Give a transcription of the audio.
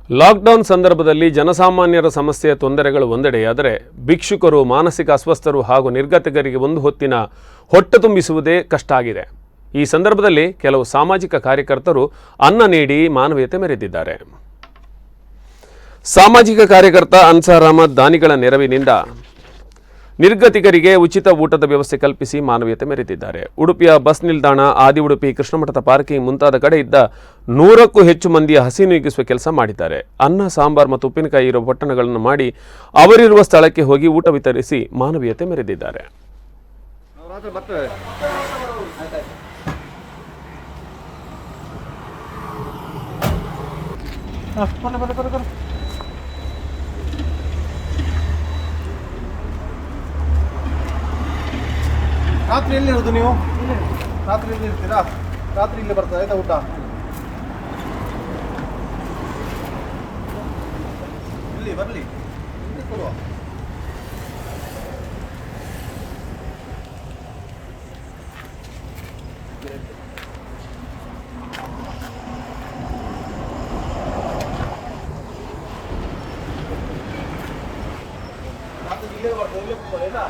Lockdown ಸಂದರ್ಭದಲ್ಲಿ ಜನಸಾಮಾನ್ಯರ ಸಮಸ್ಯೆಯ ತೊಂದರೆಗಳು ಒಂದೆಡೆಯಾದರೆ ಭಿಕ್ಷುಕರು, ಮಾನಸಿಕ ಅಸ್ವಸ್ಥರು ಹಾಗೂ ನಿರ್ಗತಿಕರಿಗೆ ಒಂದು ಹೊತ್ತಿನ ಹೊಟ್ಟೆ ತುಂಬಿಸುವುದೇ ಕಷ್ಟ ಆಗಿದೆ. ಈ ಸಂದರ್ಭದಲ್ಲಿ ಕೆಲವು ಸಾಮಾಜಿಕ ಕಾರ್ಯಕರ್ತರು ಅನ್ನ ನೀಡಿ ಮಾನವೀಯತೆ ಮೆರೆದಿದ್ದಾರೆ. ಸಾಮಾಜಿಕ ಕಾರ್ಯಕರ್ತ ಅನ್ಸಾರ್ ಅಹಮದ್ ದಾನಿಗಳ ನೆರವಿನಿಂದ ನಿರ್ಗತಿಕರಿಗೆ ಉಚಿತ ಊಟದ ವ್ಯವಸ್ಥೆ ಕಲ್ಪಿಸಿ ಮಾನವೀಯತೆ ಮೆರೆದಿದ್ದಾರೆ. ಉಡುಪಿಯ ಬಸ್ ನಿಲ್ದಾಣ, ಆದಿ ಉಡುಪಿ, ಕೃಷ್ಣಮಠದ ಪಾರ್ಕಿಂಗ್ ಮುಂತಾದ ಕಡೆ ಇದ್ದ 100ಕ್ಕೂ ಹೆಚ್ಚು ಮಂದಿಯ ಹಸಿ ನೀಗಿಸುವ ಕೆಲಸ ಮಾಡಿದ್ದಾರೆ. ಅನ್ನ, ಸಾಂಬಾರ್ ಮತ್ತು ಉಪ್ಪಿನಕಾಯಿ ಇರುವ ಪೊಟ್ಟಣಗಳನ್ನು ಮಾಡಿ ಅವರಿರುವ ಸ್ಥಳಕ್ಕೆ ಹೋಗಿ ಊಟ ವಿತರಿಸಿ ಮಾನವೀಯತೆ ಮೆರೆದಿದ್ದಾರೆ. ರಾತ್ರಿ ಎಲ್ಲಿರೋದು ನೀವು? ರಾತ್ರಿ ಎಲ್ಲಿ ಇರ್ತೀರಾ? ರಾತ್ರಿ ಇಲ್ಲಿ ಬರ್ತದೆ ಆಯ್ತಾ ಊಟ? ಇಲ್ಲಿ ಬರಲಿ ಕೊಡುವ. ರಾತ್ರಿ ಇಲ್ಲೇ ಬರ್ತದೆ, ಇಲ್ಲೇ ಕೊಡ್ತಾರೆ ಆಯ್ತಾ?